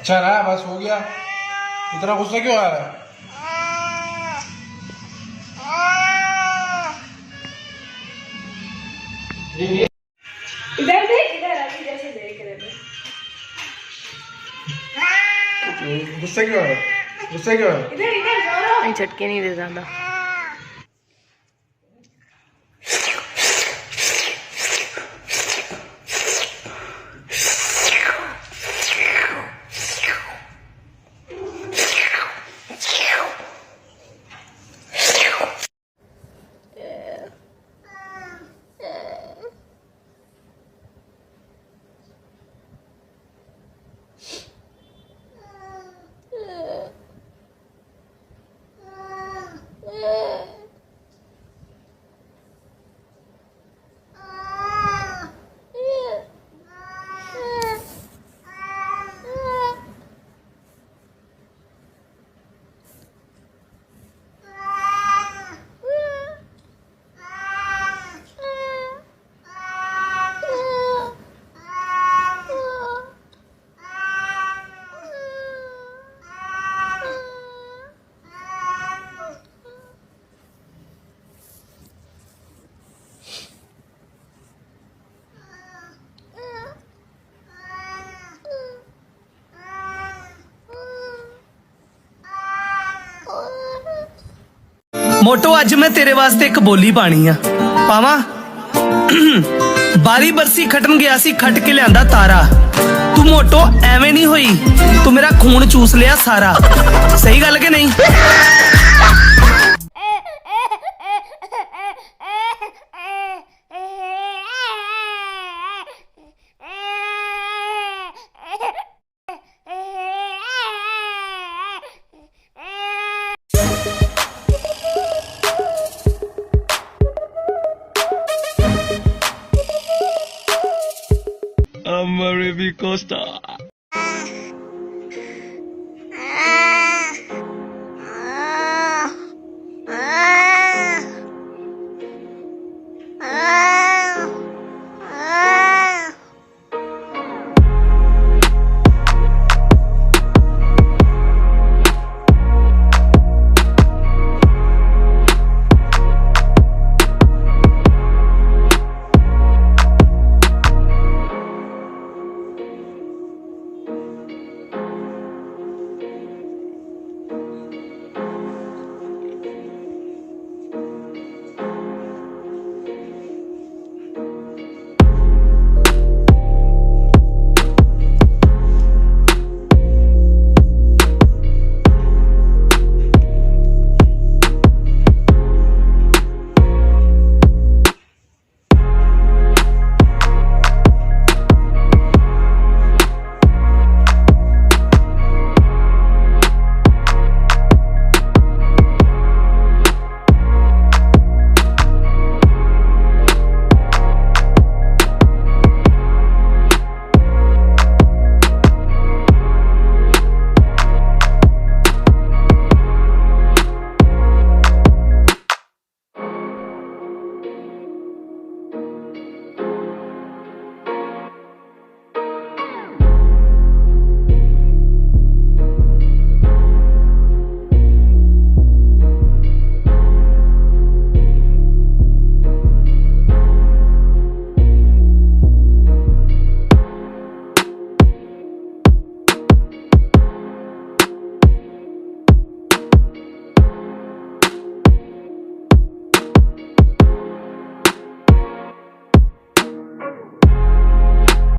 चल बस हो गया, इतना गुस्सा क्यों आ रहा है? इधर देख, इधर अभी जैसे देख रहे थे। गुस्सा क्यों आ रहा है? गुस्सा क्यों आ रहा है? इधर इधर जोरो नहीं, झटके नहीं दे ज्यादा। मोटो अज मैं तेरे वास्ते एक बोली पानी आ पावा। बारी बरसी खटन गया सी, खट के लियांदा तारा। तू मोटो एवें नहीं हुई, तू मेरा खून चूस लिया सारा। सही गल के नहीं? Amare Costa.